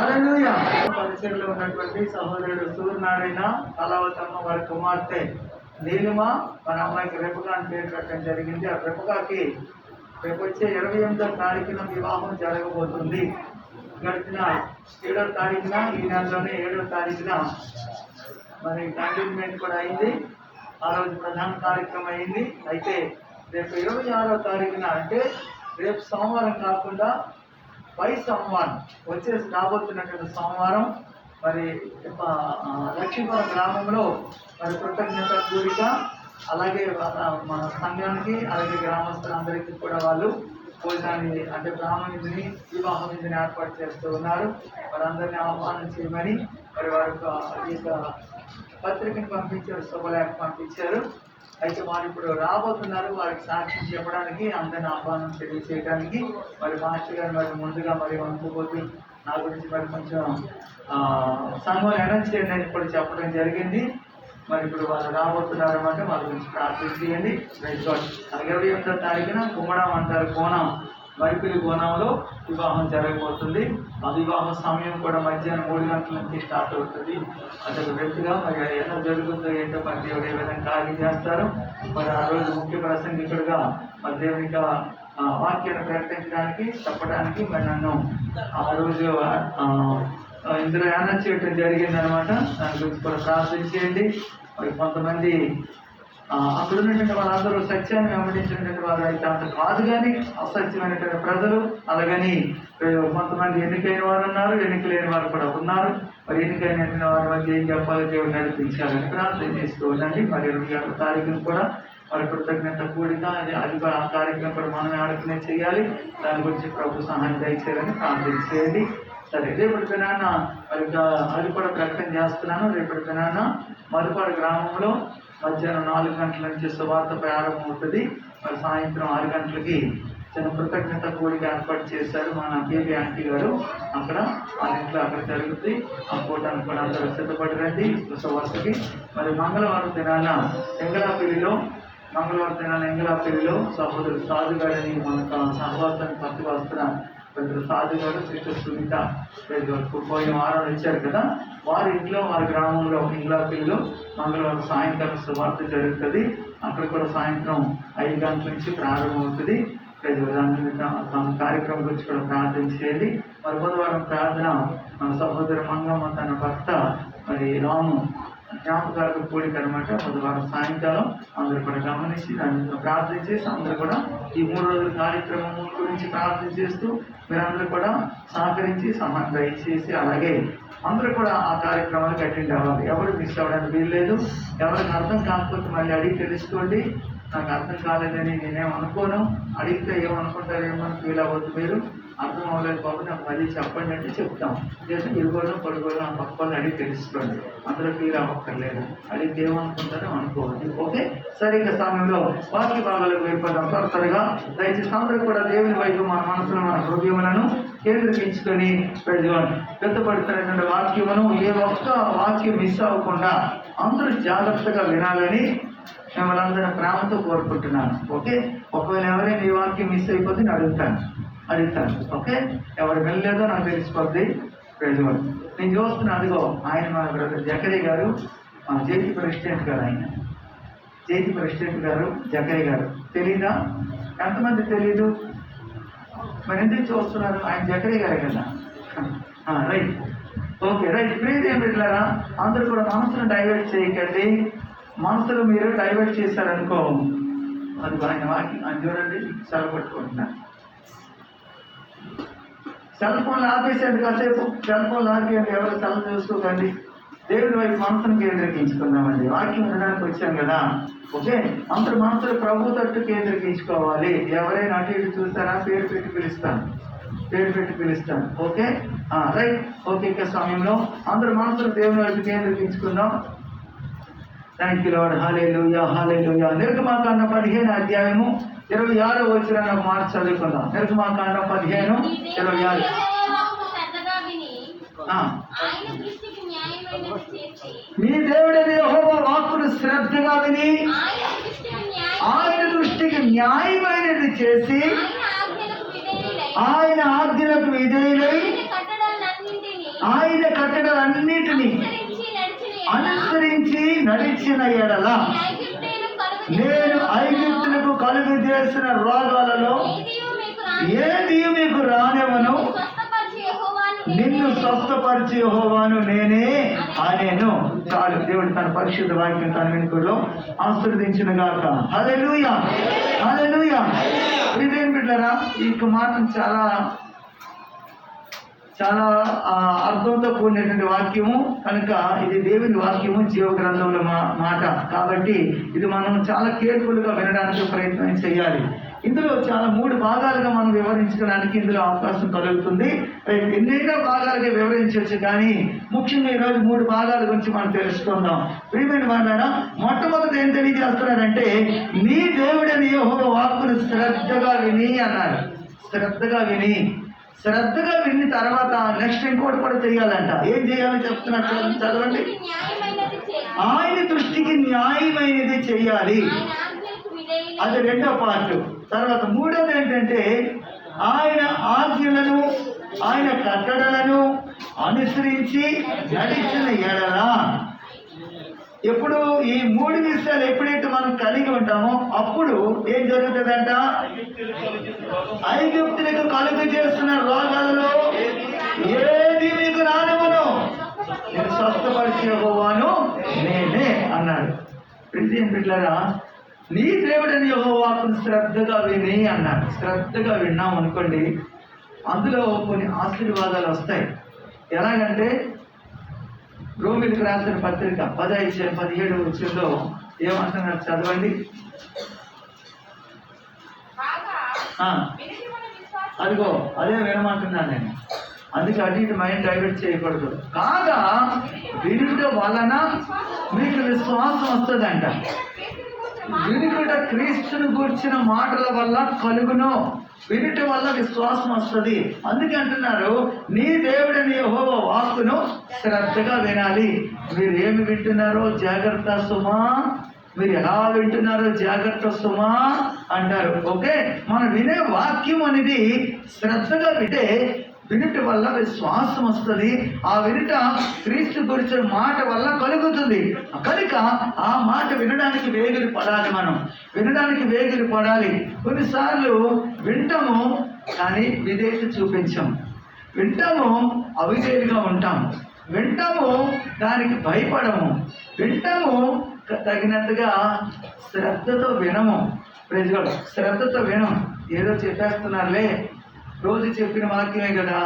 హల్లెలూయా. పరిచయంలో ఉన్నటువంటి సహోదరుడు సూర్యనారాయణ, కళావతమ్మ వారి కుమార్తె నీలిమ మన అమ్మాయికి రెపకా అని పేరు పెట్టడం జరిగింది. ఆ రెపకాకి రేపు వచ్చే 28వ తారీఖున వివాహం జరగబోతుంది. గడిచిన 7వ తారీఖున, ఈ నెలలోనే 7వ తారీఖున మరి ఎంగేజ్మెంట్ కూడా అయింది. ఆ రోజు ప్రధాన కార్యక్రమం అయింది. అయితే రేపు 26వ తారీఖున, అంటే రేపు సోమవారం కాకుండా పై సోమవారం వచ్చేసి రాబోతున్నటువంటి సోమవారం మరి లక్ష్మీపురం గ్రామంలో మరి కృతజ్ఞత కూడిక, అలాగే మన సంఘానికి అలాగే గ్రామస్తులందరికీ కూడా వాళ్ళు భోజనాన్ని అంటే బ్రాహ్మణుడిని వివాహ విధిని ఏర్పాటు చేస్తూ ఉన్నారు. వారందరినీ ఆహ్వానం చేయమని మరి వారు ఈ పత్రికను పంపించారు, శుభలేఖ పంపించారు. అయితే వారు ఇప్పుడు రాబోతున్నారు. వారికి సాక్ష్యం చెప్పడానికి, అందరిని ఆహ్వానం తెలియజేయడానికి మరి మాస్టర్ గారు మరి ముందుగా మరి అనుకోబోతు నా గురించి మరి కొంచెం సంఘం అనౌన్స్ చేయండి అని ఇప్పుడు చెప్పడం జరిగింది. మరి ఇప్పుడు వాళ్ళు రాబోతున్నారు అంటే వాళ్ళ గురించి ప్రార్థన చేయండి. 28వ తారీఖున కుమ్మడం అంటారు కోణం, వైపిలి కోణంలో వివాహం జరగబోతుంది. ఆ వివాహ సమయం కూడా మధ్యాహ్నం 3 గంటల నుంచి స్టార్ట్ అవుతుంది. అదొక వ్యక్తిగా మరి ఎలా జరుగుతుందో ఏంటో మరి దేవుడు ఏ విధంగా కార్యం చేస్తారు. మరి ఆ రోజు ముఖ్య ప్రసంగికుడుగా మరి దేవునికి వాక్యాన్ని ప్రకటించడానికి చెప్పడానికి మరి నన్ను ఆ రోజు ఇందులో అనౌన్స్ చేయడం జరిగిందనమాట. దాని గురించి కూడా ప్రార్థన చేయండి. మరి కొంతమంది అక్కడ ఉన్నటువంటి వాళ్ళందరూ సత్యాన్ని వెంబడించినటువంటి వారు అయితే అంత కాదు, కానీ అసత్యమైనటువంటి ప్రజలు, అలాగని కొంతమంది ఎన్నికైన వారు ఉన్నారు, ఎన్నికలేని వారు కూడా ఉన్నారు. మరి ఎన్నికైన వారి మధ్య ఏం చెప్పాలో దేవుడు నడిపించాలని ప్రార్థన చేస్తూ ఉండండి. మరి 28వ తారీఖున కూడా మరి కృతజ్ఞత కూడిక, అది ఆ కార్యక్రమం కూడా మనం ఆలోచన చేయాలి. దాని గురించి ప్రభు సహాయం దయచేయాలని ప్రార్థన చేయండి. సరే, రేపటి దినాన మరి అది కూడా ప్రకటన చేస్తున్నాను. రేపటి దినాన మధుపాడు గ్రామంలో మధ్యాహ్నం 4 గంటల నుంచి సువార్త ప్రారంభం అవుతుంది. మరి సాయంత్రం 6 గంటలకి చిన్న కృతజ్ఞత కూడిక ఏర్పాటు చేశారు మన కేబీ ఆంటీ గారు. అక్కడ ఆ ఇంట్లో అక్కడ జరుగుతుంది. ఆ కూటానికి కూడా అందరూ సిద్ధపడి రండి సువార్తకి. మరి మంగళవారం దినాన ఎంగళాపల్లిలో సహోదరుడు సాధు గారిని మనకు సహవాసాన్ని పట్టుకు వస్తున్న పెద్ద సాధు గారు, సిస్టర్ సునీత పోయిన వారం ఇచ్చారు కదా, వారి ఇంట్లో వారి గ్రామంలో ఎంగళాపల్లిలో మంగళవారం సాయంకాలం సువార్త జరుగుతుంది. అక్కడ కూడా సాయంత్రం 5 గంటల నుంచి ప్రారంభమవుతుంది. తమ కార్యక్రమం గురించి కూడా ప్రార్థన చేయాలి. మరి బుధవారం ప్రార్థన మన సహోదరు మంగమ్మ తన భర్త మరి రాము జ్ఞాపకాలకు కూడిక అనమాట. బుధవారం సాయంకాలం అందరూ కూడా గమనించి దాన్ని ప్రార్థన చేసి అందరూ కూడా ఈ 3 రోజుల కార్యక్రమం గురించి ప్రార్థన చేస్తూ మీరందరూ కూడా సహకరించి సహాయం దయచేసి అలాగే అందరూ కూడా ఆ కార్యక్రమానికి అటెండ్ అవ్వాలి. ఎవరు మిస్ అవ్వడానికి వీల్లేదు. ఎవరికి అర్థం కాకపోతే మళ్ళీ అడిగి తెలుసుకోండి. నాకు అర్థం కాలేదని నేనేం అనుకోను. అడిగితే ఏమనుకుంటారేమో అని ఫీల్ అవ్వద్దు. మీరు అర్థం అవ్వలేదు బాబు నాకు మళ్ళీ చెప్పండి అంటే చెప్తాం. చేసి ఇరుగోను పొరుగును ఆ పక్క వాళ్ళు అడిగి తెలుసుకోండి. అందులో ఫీల్ అవ్వక్కర్లేదు. అడిగితే ఏమనుకుంటారో అనుకోవద్దు. ఓకే, సరిగ్గా సమయంలో వాక్య భాగాలకు ఏర్పడడం త్వరగా దయచేసి అందరూ కూడా దేవుని వైపు మన మనసులో మన హృదయములను కేంద్రీకరించుకొని పెద్దపడుతున్నటువంటి వాక్యమును ఏ ఒక్క వాక్యం మిస్ అవ్వకుండా అందరూ జాగ్రత్తగా వినాలని మిమ్మల్ని అందరూ ప్రేమతో కోరుకుంటున్నాను. ఓకే, ఒకవేళ ఎవరైనా ఈ వాక్యం మిస్ అయిపోతే నేను అడుగుతాను. ఓకే, ఎవరు వెళ్ళలేదో నాకు తెలిసిపోద్ది. ప్రజలు నేను చూస్తున్నాను. అదిగో ఆయన మా బ్రదర్ జకరీ గారు, మా జేసీ ప్రెసిడెంట్ గారు, ఆయన జేసీ ప్రెసిడెంట్ గారు జకరీ గారు. తెలీదా? ఎంతమంది తెలీదు? మరి ఎందుకు చూస్తున్నారు? ఆయన జకరీ గారే కదా. Right, okay, right. ప్లీజ్ ఏం పెట్టారా, అందరూ కూడా మనసును డైవర్ట్ చేయకండి. మనసులో మీరు డైవర్ట్ చేశారనుకో, అది ఆయన వాకింగ్ అని చూడండి, సెలవు పట్టుకుంటున్నారు. సెల్ ఫోన్లు ఆపేసేది కాసేపు. సెల్ ఫోన్లు ఆపేయండి, ఎవరు సెల్ చూసుకోకండి. దేవుడి వైపు మనసును కేంద్రీకరించుకుందామండి. వాక్యం వినడానికి వచ్చాం కదా. ఓకే, అందరూ మనసులు ప్రభు తట్టు కేంద్రీకరించుకోవాలి. ఎవరైనా అటు ఇటు చూస్తారా పేరు పెట్టి పిలుస్తాను. Okay, right. ఓకే, ఇక సమయంలో అందరూ మనసులు దేవుని వైపు కేంద్రీకరించుకుందాం. Thank you lord. Hallelujah, hallelujah. నిర్గమాకాండం 15వ అధ్యాయము 26వ వచనం మార్చి చదువుకుందాం. నిర్గమాకాండం 15:26. మీ దేవుడైన యెహోవా వాక్కును శ్రద్ధగా విని ఆయన దృష్టికి న్యాయమైనది చేసి ఆయన ఆజ్ఞలకు విధేయులై ఆయన కట్టడలన్నిటినీ అనుసరించి నడిచిన ఎడల నేను ఐగుప్తులకు కలుగు చేసిన రోగాలలో ఏది మీకు రానివ్వను, నిన్ను స్వస్థపరిచి యెహోవాను నేనే అనేను. చాలు. దేవుడు తన పరిశుద్ధ వాక్యం తన వెనుకలో ఆశీర్వదించిన గాక. హల్లెలూయా, హల్లెలూయా. ఇదేం బిడ్డరా, ఈ మాట చాలా చాలా అర్థంతో కూడినటువంటి వాక్యము కనుక ఇది దేవుని వాక్యము, జీవ గ్రంథంలో మాట కాబట్టి ఇది మనం చాలా కేర్ఫుల్గా వినడానికి ప్రయత్నం చేయాలి. ఇందులో చాలా 3 భాగాలుగా మనం వివరించడానికి ఇందులో అవకాశం కలుగుతుంది. ఎన్నైనా భాగాలుగా వివరించవచ్చు, కానీ ముఖ్యంగా ఈరోజు 3 భాగాల గురించి మనం తెలుసుకుందాం. ప్రియమైన వాళ్ళారా, మొట్టమొదటి ఏం తెలియజేస్తున్నారంటే నీ దేవుడని యెహోవా వాక్కును శ్రద్ధగా విని అన్నారు. శ్రద్ధగా విని తర్వాత నెక్స్ట్ ఇంకోటి కూడా చేయాలంట. ఏం చేయాలని చెప్తున్నారు చదవండి. ఆయన దృష్టికి న్యాయమైనది చేయాలి, అది 2వ పార్ట్. తర్వాత 3వది ఏంటంటే ఆయన ఆజ్ఞలను ఆయన కట్టడలను అనుసరించి నడిచిన ఎడల. ఎప్పుడు ఈ 3 విషయాలు ఎప్పుడైతే మనం కలిగి ఉంటామో అప్పుడు ఏం జరుగుతుందంట, ఐగుప్తులకు కలుగు చేస్తున్న రోగాలలో ఏది మీకు రానివ్వను, నేను స్వస్థపరిచి యెహోవాను నేనే అన్నాడు. బిడ్డలారా, నీ దేవుడని యెహోవాను శ్రద్ధగా విని అన్నాడు. శ్రద్ధగా విన్నాం అనుకోండి, అందులో కొన్ని ఆశీర్వాదాలు వస్తాయి. ఎలాగంటే రోమిలకు రాసిన పత్రిక 10:17 ఏమంటున్నారు చదవండి. అదిగో అదే వినమంటున్నాను నేను, అందుకే అటు ఇటు మైండ్ డైవర్ట్ చేయకూడదు. కాగా వినుట వలన మీకు విశ్వాసం వస్తుందంట. వినుట క్రీస్తుని గూర్చిన మాటల వల్ల కలుగును, వినుట వల్ల విశ్వాసం వస్తుంది. అందుకే అంటున్నారు నీ దేవుడని యెహోవా వాక్కును శ్రద్ధగా వినాలి. మీరు ఏమి వింటున్నారో జాగ్రత్త సుమా, మీరు ఎలా వింటున్నారో జాగ్రత్త సుమా అంటారు. ఓకే, మనం వినే వాక్యం అనేది శ్రద్ధగా వింటే వినుట వల్ల విశ్వాసం వస్తుంది. ఆ వినుట క్రీస్తు గురించిన మాట వల్ల కలుగుతుంది. కనుక ఆ మాట వినడానికి వేగిరి పడాలి. మనం వినడానికి వేగిరి పడాలి. కొన్నిసార్లు వింటాము కానీ విధేయత చూపించాం, వింటాము అవిధేయులుగా ఉంటాం, వింటాము దానికి భయపడము, వింటాము తగినట్టుగా శ్రద్ధతో వినము. ప్రజలు శ్రద్ధతో వినం, ఏదో చెప్పేస్తున్నారులే, రోజు చెప్పిన వాక్యమే కదా,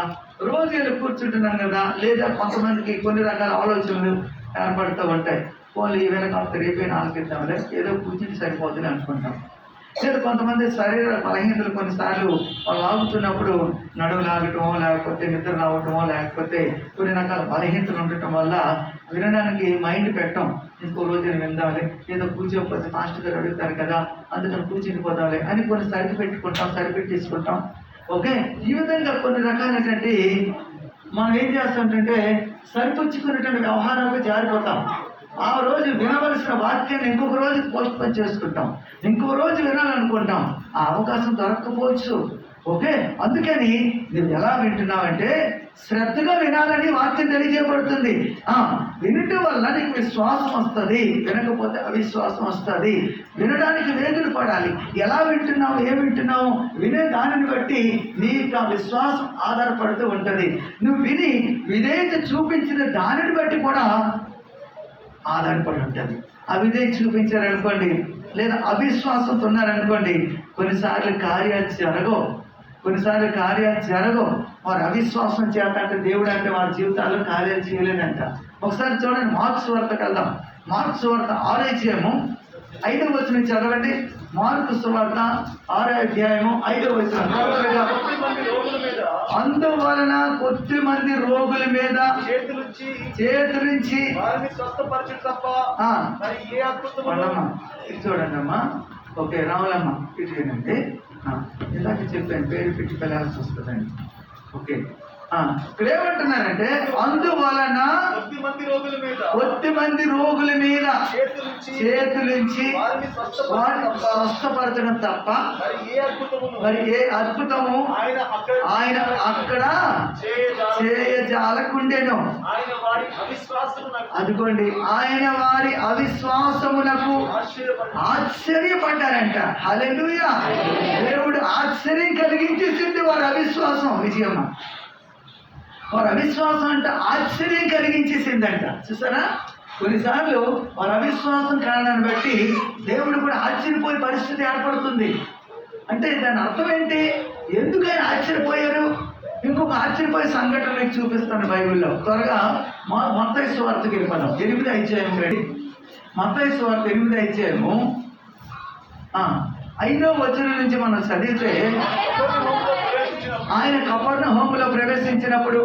రోజు ఏదో కూర్చుంటున్నాం కదా, లేదా కొంతమందికి కొన్ని రకాల ఆలోచనలు ఏర్పడుతూ ఉంటాయి. వాళ్ళు ఈ వేళ కాస్త రేపే ఆలోచిద్దాంలే, ఏదో కూర్చుంటే సరిపోతుంది అనుకుంటాం. లేదా కొంతమంది శరీర బలహీనతలు కొన్నిసార్లు వాళ్ళు ఆగుతున్నప్పుడు నడువు లాగటమో, లేకపోతే నిద్ర రావటమో, లేకపోతే కొన్ని రకాల బలహీనతలు ఉండటం వల్ల వినడానికి మైండ్ పెట్టాం. ఇంకో రోజు నేను విందాలి, ఏదో కూర్చోకపోతే మాస్టర్ గారు అడుగుతారు కదా, అందుకని కూర్చుని పోదాలి అని కొన్ని సరిపెట్టేసుకుంటాం. ఓకే, ఈ విధంగా కొన్ని రకాలైనటువంటి మనం ఏం చేస్తామంటే సరిపుచ్చుకునేటువంటి వ్యవహారాలకు జారిపోతాం. ఆ రోజు వినవలసిన వాక్యాన్ని ఇంకొక రోజు పోస్ట్ పోన్ చేసుకుంటాం, ఇంకో రోజు వినాలనుకుంటాం, ఆ అవకాశం దొరకకపోవచ్చు. ఓకే, అందుకని నువ్వు ఎలా వింటున్నావంటే శ్రద్ధగా వినాలని వాక్యం తెలియజేయబడుతుంది. వినటం వల్ల నీకు విశ్వాసం వస్తుంది, వినకపోతే అవిశ్వాసం వస్తుంది. వినడానికి వేగులు పడాలి. ఎలా వింటున్నావు, ఏం వింటున్నావు, వినే దానిని బట్టి నీకు ఆ విశ్వాసం ఆధారపడుతూ ఉంటుంది. నువ్వు విని విధేయత చూపించిన దానిని బట్టి కూడా ఆధారపడి ఉంటుంది. అవిధేయత చూపించారనుకోండి, లేదా అవిశ్వాసంతో ఉన్నారనుకోండి, కొన్నిసార్లు కార్యాలు జరగవు. వారు అవిశ్వాసం చేత అంటే దేవుడు అంటే వారి జీవితాల్లో కార్యాలు చేయలేదంట. ఒకసారి చూడండి, మార్క్స్ వార్తకు వెళ్దాం. మార్క్స్ వార్త 6:5 చదవండి. మార్కు సువార్త 6:5 అందువలన కొద్దిమంది రోగుల మీద చేతులుంచి చూడండి అమ్మా. ఓకే, రావాలమ్మా, ఇటు వినండి. ఇలాగే చెప్పాను, పేరు పెట్టి వెళ్ళాల్సి వస్తుందండి. ఓకే, ఇక్కడ ఏమంటున్నారంటే అందువలన కొద్ది మంది రోగుల మీద చేతులుంచి వారిని స్వస్థపరచడం తప్ప మరి ఏ అద్భుతము ఆయన అక్కడ చేయజాలకుండెను. అదిగోండి, ఆయన వారి అవిశ్వాసములకు ఆశ్చర్యపడ్డారంట. హల్లెలూయా! దేవుడు ఆశ్చర్యం కలిగించేసింది వారి అవిశ్వాసం. విజయమ్మ, వారి అవిశ్వాసం అంటే ఆశ్చర్యం కలిగించేసిందంట. చూసారా, కొన్నిసార్లు వారి అవిశ్వాసం కారణాన్ని బట్టి దేవుడు కూడా ఆశ్చర్యపోయే పరిస్థితి ఏర్పడుతుంది. అంటే దాని అర్థం ఏంటి? ఎందుకని ఆశ్చర్యపోయారు? ఇంకొక ఆశ్చర్యపోయే సంఘటన మీకు చూపిస్తాను బైబిల్లో. త్వరగా మత్తయి సువార్తకి వెళ్ళిపోదాం. 8వ అధ్యాయం రెడీ. మత్తయి సువార్త 8వ అధ్యాయము 5వ వచనం నుంచి మనం చదివితే, ఆయన కపెర్నహూములో ప్రవేశించినప్పుడు,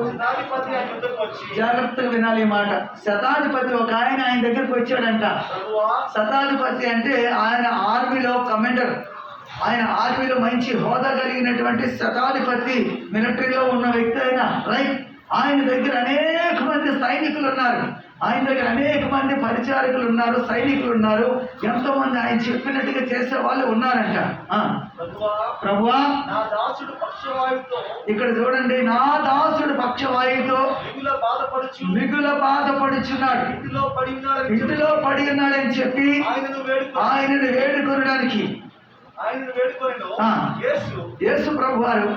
జాగ్రత్తగా వినాలి ఈ మాట, శతాధిపతి ఒక ఆయన దగ్గరికి వచ్చాడంట. శతాధిపతి అంటే ఆయన ఆర్మీలో కమాండర్, ఆయన ఆర్మీలో మంచి హోదా కలిగినటువంటి శతాధిపతి, మిలిటరీలో ఉన్న వ్యక్తి అయినా రైట్. ఆయన దగ్గర అనేక మంది సైనికులు ఉన్నారు, ఆయన దగ్గర అనేక మంది పరిచారకులు ఉన్నారు, సైనికులు ఉన్నారు, ఎంతో మంది ఆయన చెప్పినట్టుగా చేసే వాళ్ళు ఉన్నారంట. ప్రభువా, ఇక్కడ చూడండి, నా దాసుడు పక్షవాయువుతో మిగుల బాధపడుచున్నాడు, ఇంటిలో పడి ఉన్నాడని చెప్పి ఆయనను వేడుకొనడానికి యేసు ప్రభు వారు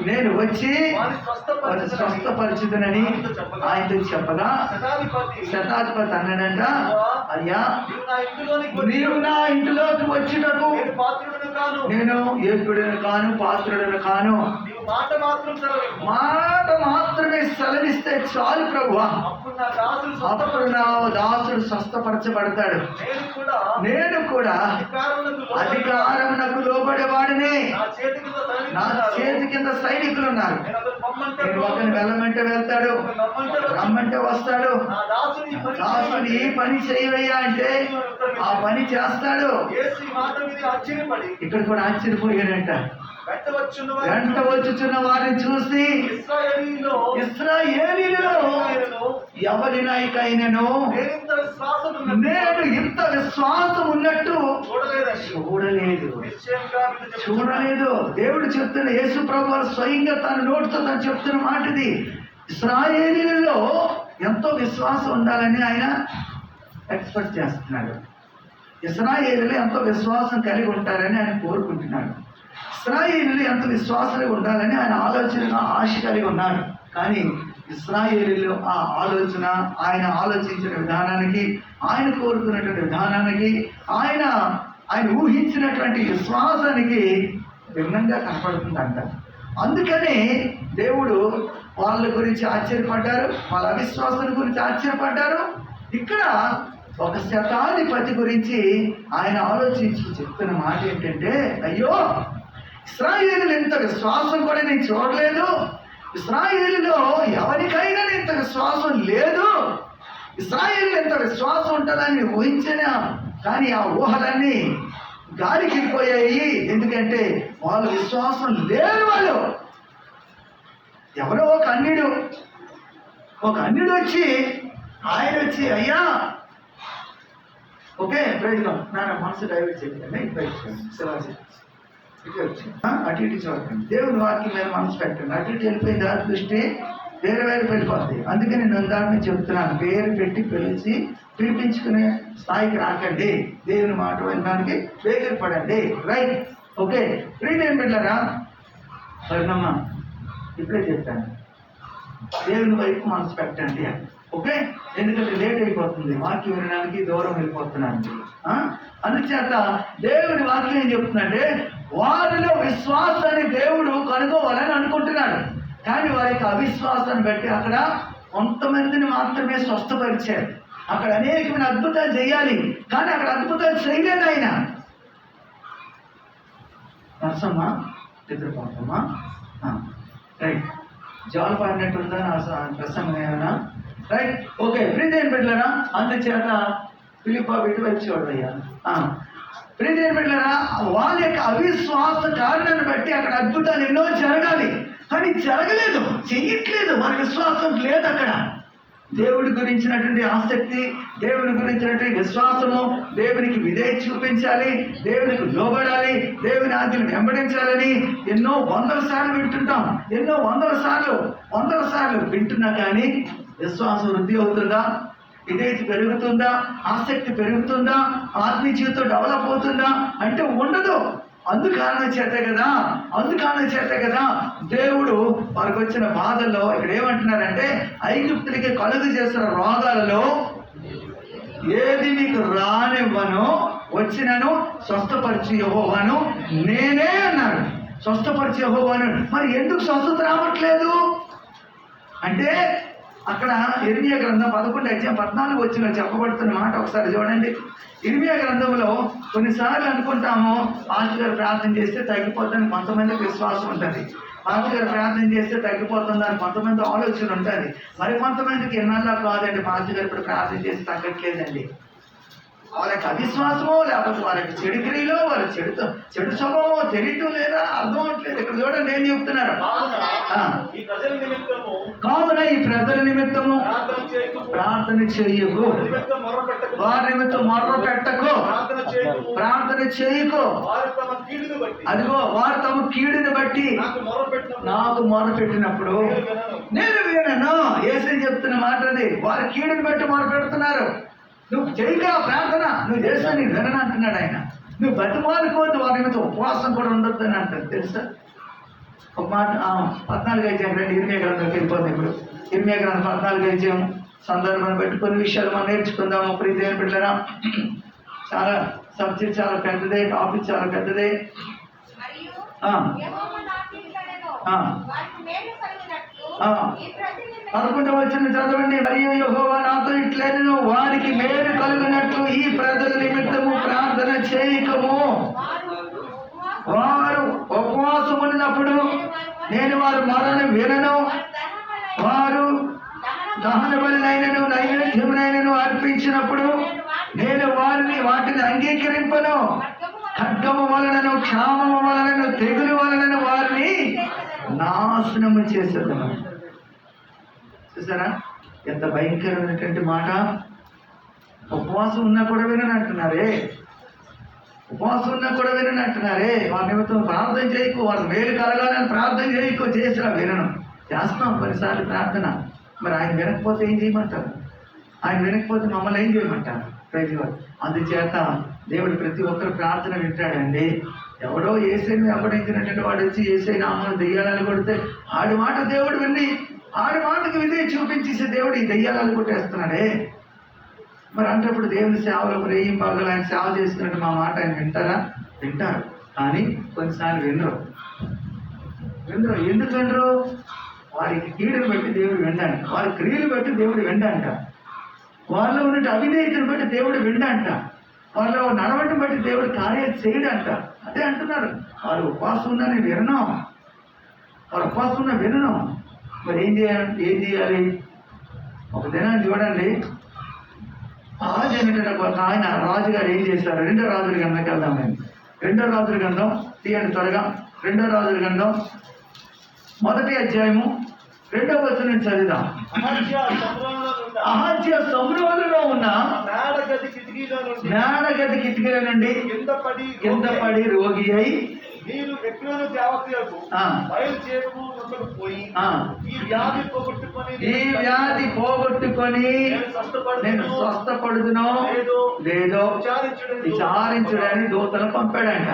నేను వచ్చి స్వస్థపరిచితునని ఆయనతో చెప్పగా, శతాధిపతి అన్నాడంట, అయ్యా, నీవు నా ఇంటిలోకి వచ్చుటకు నేను యోగ్యుడను కాను, పాత్రుడను కాను, మాట మాత్రమే సెలవిస్తే చాలు ప్రభువా, అప్పుడు నా దాసుడు స్వస్థపరచబడతాడు. నేను కూడా అధికారమునకు లోబడేవాడిని, నా చేతి కింద సైనికులు ఉన్నారు, నేను ఒకరిని వెళ్ళమంటే వెళ్తాడు, రమ్మంటే వస్తాడు, దాసుడు ఈ పని చేయవయ్యా అంటే ఆ పని చేస్తాడు. ఇక్కడ కూడా ఆశ్చర్యపోయాడంట. వెంట వచ్చుచున్న వారిని చూసి, ఇశ్రాయేలీయులలో ఎవరినైకైనను నేను ఇంత విశ్వాసం ఉన్నట్టు చూడలేదు. దేవుడు చెప్తున్న, యేసు ప్రభువు స్వయంగా తన నోటితో తను చెప్తున్న మాట ఇది. ఇశ్రాయేలీయులలో ఎంతో విశ్వాసం ఉండాలని ఆయన ఎక్స్పెక్ట్ చేస్తున్నాడు. ఇశ్రాయేలీయులు ఎంతో విశ్వాసం కలిగి ఉంటారని ఆయన కోరుకుంటున్నాడు. ఇశ్రాయేలీయులు ఎంత విశ్వాసంగా ఉండాలని ఆయన ఆశ కలిగి ఉన్నారు. కానీ ఇశ్రాయేలీయులు ఆ ఆలోచన, ఆయన ఆలోచించిన విధానానికి, ఆయన కోరుకున్నటువంటి విధానానికి, ఆయన ఊహించినటువంటి విశ్వాసానికి భిన్నంగా కనపడుతుందంట. అందుకనే దేవుడు వాళ్ళ గురించి ఆశ్చర్యపడ్డారు, వాళ్ళ అవిశ్వాసం గురించి ఆశ్చర్యపడ్డారు. ఇక్కడ ఒక శతాధిపతి గురించి ఆయన ఆలోచించి చెప్తున్న మాట ఏంటంటే, అయ్యో, ఇశ్రాయేలులో ఇంత విశ్వాసం కూడా నేను చూడలేదు, ఇశ్రాయేలులో ఎవరికైనా ఇంత విశ్వాసం లేదు, ఇశ్రాయేలులో ఇంత విశ్వాసం ఉంటుందని ఊహించాను, కానీ ఆ ఊహలన్నీ గాలికి వెళ్ళిపోయాయి. ఎందుకంటే వాళ్ళు విశ్వాసం లేని వాళ్ళు. ఎవరో ఒక అన్యుడు వచ్చి, ఆయన వచ్చి, అయ్యా, ఓకే ప్రయోజనం నాన్న మనసు డైవర్ట్ చేయకండి, అటు ఇటు చూడండి, దేవుని వాక్యం మీద మనసు పెట్టండి. అటు ఇటు వెళ్ళిపోయిన దాని దృష్టి వేరే వెళ్ళిపోతుంది. అందుకని నేను దాన్ని చెప్తున్నాను, పేరు పెట్టి పిలిపించుకునే స్థాయికి రాకండి, దేవుని మాట వినడానికి వేగిరపడండి. Right, okay. ప్రియమైన బిడ్డలారా, పరిణమ్మ ఇప్పుడే చెప్పాను, దేవుని వైపు మనసు పెట్టండి, ఓకే. ఎందుకంటే లేట్ అయిపోతుంది, వాక్యం వినడానికి దూరం వెళ్ళిపోతున్నాను. అందుచేత దేవుని వాక్యం ఏం చెప్తుందంటే, వారిలో విశ్వాసాన్ని దేవుడు కనుగోవాలని అనుకుంటున్నాడు. కానీ వారి యొక్క అవిశ్వాసాన్ని బట్టి అక్కడ కొంతమందిని మాత్రమే స్వస్థపరిచారు. అక్కడ అనేకమైన అద్భుతాలు చేయాలి, కానీ అక్కడ అద్భుతాలు చేయలేదు ఆయన. నర్సమ్మా, నిద్రపోతమ్మా, రైట్. జాలు పాడినట్టుందా నా ప్రసంగం ఏమైనా? Right, okay. ప్రీతిని బిడ్డలారా, అందుచేత ఫిలిప్పా వీటి వైపు చూడయ్యా. ప్రీతిని బిడ్డలారా, వాళ్ళ యొక్క అవిశ్వాస కారణాన్ని బట్టి అక్కడ అద్భుతాలు ఎన్నో జరగాలి. కానీ జరగలేదు, చెయ్యట్లేదు. వారి విశ్వాసం లేదు అక్కడ. దేవుడి గురించినటువంటి ఆసక్తి, దేవుని గురించినటువంటి విశ్వాసము, దేవునికి విధేయత చూపించాలి, దేవునికి లోబడాలి, దేవుని ఆజ్ఞలు వెంబడించాలని ఎన్నో వందల సార్లు వింటుంటాం. ఎన్నో వందల సార్లు వింటున్నా కానీ విశ్వాసం వృద్ధి అవుతుందా? విధేయత పెరుగుతుందా? ఆసక్తి పెరుగుతుందా? ఆత్మీయ జీవితం డెవలప్ అవుతుందా అంటే ఉండదు. అందుకారణం చేత కదా దేవుడు వారికి వచ్చిన బాధల్లో ఇక్కడ ఏమంటున్నారంటే, ఐగుప్తులకి కలుగు చేసిన రోగాలలో ఏది మీకు రానివ్వను, వచ్చినను స్వస్థపరిచి యెహోవాను నేనే అన్నాడు. స్వస్థపరిచి యెహోవాను. మరి ఎందుకు స్వస్థత రావట్లేదు అంటే, అక్కడ ఇర్మియా గ్రంథం 11:14 చెప్పబడుతున్న మాట ఒకసారి చూడండి. ఇర్మియా గ్రంథంలో కొన్నిసార్లు అనుకుంటాము పాస్టర్ గారు ప్రార్థన చేస్తే తగ్గిపోతుందని కొంతమందికి విశ్వాసం ఉంటుంది. పాస్టర్ గారు ప్రార్థన చేస్తే తగ్గిపోతుందని కొంతమంది ఆలోచన ఉంటుంది. మరి కొంతమందికి ఎన్నాళ్ళ కాదండి, పాస్టర్ గారు ఇప్పుడు ప్రార్థన చేసి తగ్గట్లేదండి. వాళ్ళకి అవిశ్వాసమో, లేకపోతే వాళ్ళకి చెడు క్రియలో, వాళ్ళ చెడు స్వభావమో తెలియటం లేదా, అర్థం అవట్లేదు. ఇక్కడ చూడండి ఏం చెప్తున్నారు. కావున ఈ ప్రజల నిమిత్తము ప్రార్థన చేయకు, వారి నిమిత్తం మొర్ర పెట్టకు, ప్రార్థన చేయకు. అదిగో వారు తమ కీడుని బట్టి నాకు మొర్ర పెట్టినప్పుడు నేను వినను. యేసు చెప్తున్న మాట అది. వారి కీడుని బట్టి మొర్ర పెడుతున్నారు. నువ్వు చేయగా ప్రార్థన, నువ్వు చేస్తా నేను వినను అంటున్నాడు ఆయన. నువ్వు బతిమాలుకోవద్దు, వారి మీద ఉపవాసం కూడా ఉండొద్దు అని అంటారు. తెలుసా? ఒక మాట 14 రండి, ఇర్మియా గ్రంథంకి వెళ్ళిపోతుంది. ఇప్పుడు ఇర్మియా గ్రంథం 14 సందర్భాన్ని బట్టి కొన్ని విషయాలు మనం నేర్చుకుందాము. ప్రీతి బిడ్డలారా, చాలా సబ్జెక్ట్ చాలా పెద్దదే, టాపిక్ చాలా పెద్దదే. 11 చదవండి. మరియు యెహోవా నాతో ఇట్లనెను, వారికి మేలు కలుగునట్లు ఈ ప్రజల నిమిత్తము ప్రార్థన చేయకము. వారు ఉపవాసం ఉన్నప్పుడు నేను వారి మొరను వినను. వారు దహన బలినైనను నైవేద్యమునైనను అర్పించినప్పుడు నేను వాటిని అంగీకరింపను. ఖడ్గము వలనను, క్షామము వలనను, తెగులు వలనను వారిని నాశనము చేసేదను. చూసారా ఎంత భయంకరమైనటువంటి మాట. ఉపవాసం ఉన్నా కూడా విననంటున్నారే, వారి నిమిత్తం ప్రార్థన చేయకు, వారి మేలు కలగాలని ప్రార్థన చేయకు. చేసినా వినను. చేస్తున్నాం కొన్నిసార్లు ప్రార్థన. మరి ఆయన వినకపోతే ఏం చేయమంటారు? ఆయన వినకపోతే మమ్మల్ని ఏం చేయమంటారు? ప్రతివారు. అందుచేత దేవుడు ప్రతి ఒక్కరు ప్రార్థన వింటాడండి. ఎవడో యేసయ్యను వెంబడించినటువంటి వాడు వచ్చి యేసయ్య నామమున దెయ్యాలను కొడితే ఆడి మాట దేవుడు విని ఆడి మాటకు విధే చూపించేసే దేవుడు ఈ దెయ్యాలను కొట్టేస్తున్నాడే. మరి అంటప్పుడు దేవుని సేవలకు రేయి పగలు ఆయన సేవ చేసుకున్నట్టు మా మాట ఆయన వింటారు. కానీ కొన్నిసార్లు వినరు. ఎందుకు వినరు? వారికి కీడును బట్టి దేవుడు విండంట, వారి క్రియలు బట్టి దేవుడు విండంట, వాళ్ళలో ఉన్నట్టు అవిధేయతను బట్టి దేవుడు విండంట, వాళ్ళ నడవటం బట్టి దేవుడు కార్యాలు చేయడంట. అదే అంటున్నారు. వారు ఉపవాసం ఉన్నా నేను వినను, వారు ఉపవాసం ఉన్నా వినను. మరి ఏం చేయాలి? ఒక దినాన్ని చూడండి. ఆయన రాజుగారు ఏం చేశారు? 2వ రాజుల గ్రంథంకి వెళ్దాం. మేము 2వ రాజుల గ్రంథం తీయండి త్వరగా. 2వ రాజుల గ్రంథం 1వ అధ్యాయము 2వ వచనం చదివాం. అహజ్య సముద్రంలో ఉన్న మేడగది కిటికీల నుండి కింద పడి రోగి అయి మీరు వ్యక్తులను దేవతలకు పోయి ఈ వ్యాధి పోగొట్టుకొని నేను స్వస్థపడుదునో లేదో విచారించడని దూతను పంపాడంట.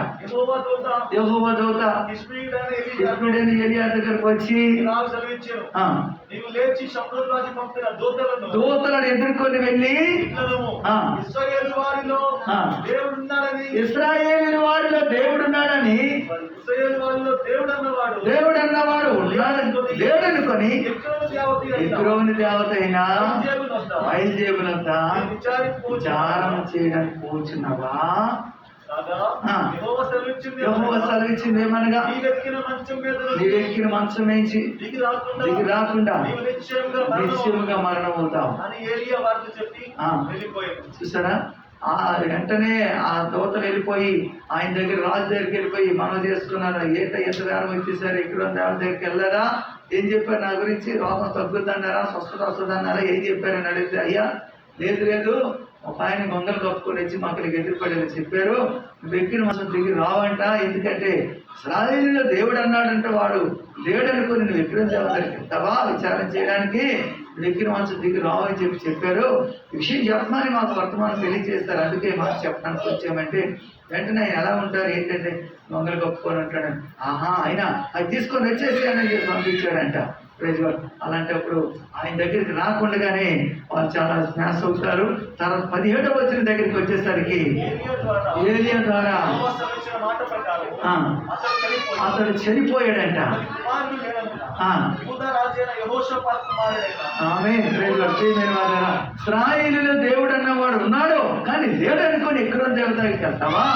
యెహోవా దూత కిష్కుడైన ఎలియా దగ్గరకు వచ్చి దూతలను ఎదుర్కొని వెళ్ళి ఇశ్రాయేలు వారిలో దేవుడున్నాడని దేవుడు అన్నవాడు దేవుడు అనుకొని ఎగ్రోని దేవత అయినా బయలుదేవులంత విచారం చేయడానికి కూర్చున్నావా? యెహోవా సెలవిచ్చింది ఏమనగా, నీవెక్కిన మంచం నుంచి దిగి రాకుండా నిశ్చయముగా మరణం అవుతావు. చూసారా? ఆ వెంటనే ఆ దూతలు వెళ్ళిపోయి ఆయన దగ్గర రాజు దగ్గరికి వెళ్ళిపోయి మనం చేసుకున్నారు, ఎంత వేరం వచ్చేసారు, ఇక్కడ దేవుని దగ్గరికి వెళ్ళారా, ఏం చెప్పారు నా గురించి, రోగం తగ్గుద్దన్నారా, స్వస్థత వస్తుందన్నారా, ఏం చెప్పారని అడిగితే, అయ్యా లేదు ఒక ఆయన గొంగలు కప్పుకొని వచ్చి మాకు ఎదురుపడేలా చెప్పారు, నువ్వు ఎక్కిన మాసం దిగి రావంట, ఎందుకంటే ఇశ్రాయేలులో దేవుడు అన్నాడంటే వాడు లేడు అనుకుని నువ్వు ఎక్కిన దేవతలకి వెళ్తావా విచారణ చేయడానికి, నువ్వు ఎక్కిన మాసం దిగి రావని చెప్పారు, ఈ విషయం చెప్పమని మాకు వర్తమానం తెలియజేస్తారు, అందుకే మాకు చెప్పడానికి వచ్చామంటే వెంటనే ఆయన ఎలా ఉంటారు, ఏంటంటే గొంగలు కప్పుకొని ఉంటాడు, ఆహా ఆయన అది తీసుకొని వచ్చేసానని చెప్పి పంపించాడంట. అలాంటప్పుడు ఆయన దగ్గరికి రాకుండానే వాళ్ళు చాలా స్నాస్ అవుతారు. తర్వాత 17వ వచనం దగ్గరికి వచ్చేసరికి ఏలియా ద్వారా అతడు చనిపోయాడంట. ఇశ్రాయేలులో దేవుడు అన్నవాడు ఉన్నాడు, కానీ లేడు అనుకొని ఎక్కడో దేవతకి వెళ్తావా,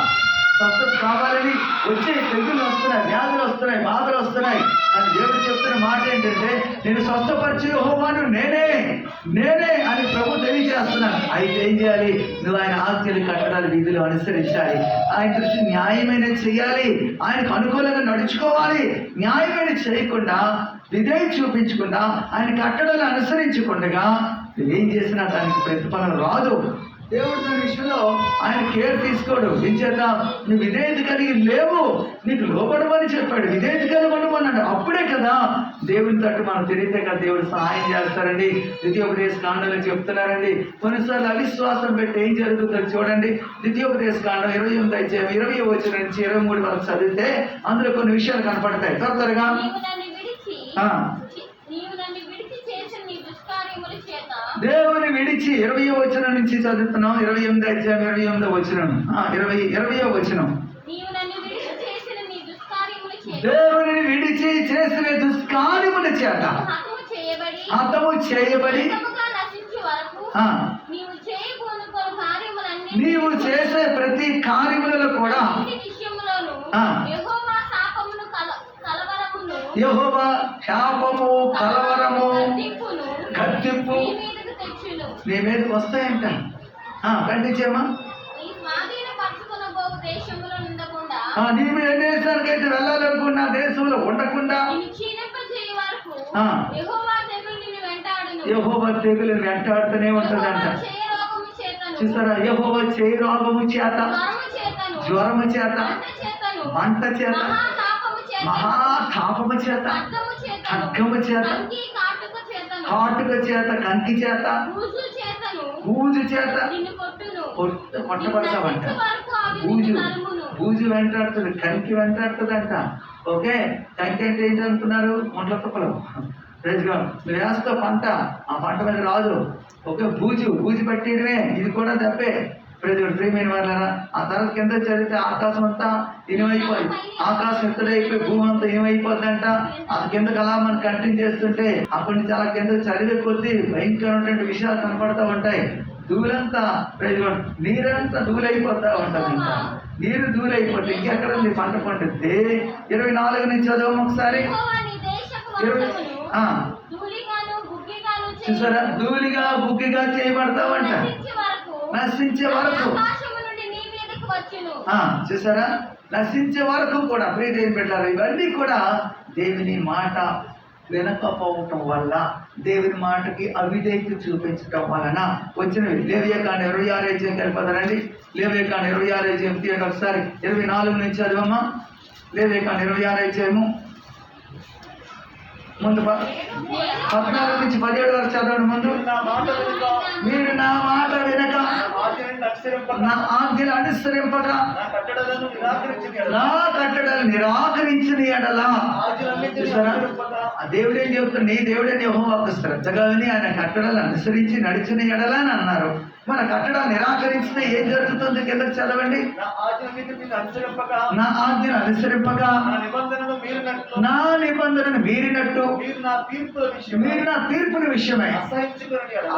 స్వస్థత కావాలని వచ్చే తెగులు వస్తున్నాయి, వ్యాధులు వస్తున్నాయి, బాధలు వస్తున్నాయి, కానీ దేవుడు చెప్తున్న మాట ఏంటంటే నేను స్వస్థపరిచే యెహోవాను నేనే అని ప్రభు తెలియజేస్తున్నాను. అయితే ఏం చేయాలి, నువ్వు ఆయన ఆజ్ఞలు కట్టడాలు విధులు అనుసరించాలి, ఆయన దృష్టి న్యాయమైన చేయాలి, ఆయనకు అనుకూలంగా నడుచుకోవాలి. న్యాయమైన చేయకుండా విధేయం చూపించకుండా ఆయన కట్టడాలు అనుసరించకుండా ఏం చేసినా దానికి ప్రతిఫలం రాదు. దేవుడు దాని విషయంలో ఆయన కేర్ తీసుకోడు. ఏం చేద్దాం, నువ్వు విధేయత కలిగి లేవు, నీకు లోబడమని చెప్పాడు, విధేయత కలిగి ఉండమన్నాడు, అప్పుడే కదా దేవుని తట్టు మనం తిరిగితే కదా దేవుడు సహాయం చేస్తారండి. ద్వితీయోపదేశ కాండంలో చెప్తున్నారండి, కొన్నిసార్లు అవిశ్వాసం పెట్టి ఏం జరుగుతుందో చూడండి. ద్వితీయోపదేశ కాండం 28వ అధ్యాయం 20వ వచనం నుంచి 23 వరకు చదివితే అందులో కొన్ని విషయాలు కనపడతాయి. త్వరగా దేవుని విడిచి 20వ వచనం నుంచి చదువుతున్నాం. 28వ అధ్యాయం 28వ వచనం 20వ వచనం, దేవుని విడిచి చేసిన దుష్కార్యముల చేత హతము చేయబడి నీవు చేసే ప్రతి కార్యములలో కూడా యెహోవా శాపము కలవరము గద్దింపు నీ మీదకి వస్తాయంట. ఖండించేమా, నీవు ఏ దేశానికైతే వెళ్ళాలనుకున్నా దేశంలో ఉండకుండా యెహోవా తెగులు వెంటాడుతూనే ఉంటుందంట. చూసారా, యెహోవా చేయి రోగము చేత, జ్వరము చేత, మంట చేత, మహాతాపము చేత, ఖడ్గము చేత, కాటుక చేత, కంకి చేత, బూజు చేత కొట్టబడతావంట. బూజు వెంటాడుతుంది, కంకి వెంటాడుతుందంట. ఓకే, కంకి అంటే ఏంటి అనుకున్నారు, మొండ్ల తుప్పలు. నువ్వు వేస్తావు పంట, ఆ పంట మీద రాదు. ఓకే, బూజు పట్టేయడమే, ఇది కూడా తప్పే. ప్రియమైన వాళ్ళరా, ఆ తర్వాత కింద చదివితే ఆకాశం అంతా ఇనుమైపోయి, ఆకాశం ఎత్తడైపోయి భూమి అంతా ఏమైపోద్దంట. అది కిందకి అలా మనం కంటిన్యూ చేస్తుంటే అప్పటి నుంచి అలా కింద చదివే కొద్దీ భయంకరమైనటువంటి విషయాలు కనపడతా ఉంటాయి. ధూళంతా నీరంతా ధూళైపోతా ఉంటుంది. ఇంకా నీరు ధూళైపోతే ఇంకెక్కడ ఉంది పంట పండుద్ది. 24 నుంచి చదవము ఒకసారి. చూసారా, ధూళిగా బుగ్గిగా చేయబడతావంట, నశించే వరకు. చూసారా, నశించే వరకు కూడా ప్రియదేవి పెట్టారు. ఇవన్నీ కూడా దేవుని మాట వినకపోవటం వల్ల, దేవుని మాటకి అవిధేయత చూపించటం వలన వచ్చినవి. లేవియాకాండం 26 అధ్యాయం వెళ్ళిపోతారండి. లేవియాకాండం 26 అధ్యాయం తీయండి ఒకసారి. 24 నుంచి చదవమ్మా. లేవియాకాండం 26 అధ్యాయము ముందు 14 నుంచి 17 వరకు చదవండి. ముందు, మీరు నా మాట వినక నా ఆజ్ఞలు అనుసరింపక నా కట్టడలు నిరాకరించిన ఎడల. దేవుడు ఏం చెప్తాడు, నీ దేవుడని యెహోవాకు శ్రద్ధగా విని ఆయన కట్టడలు అనుసరించి నడిచిన ఎడల అని అన్నారు. మన కట్టడాలు నిరాకరించితే ఏం జరుగుతుంది, కిందకి చదవండి. నా ఆజ్ఞను అనుసరింపక నా నిబంధనను మీరినట్టు మీరు నా తీర్పుల విషయమై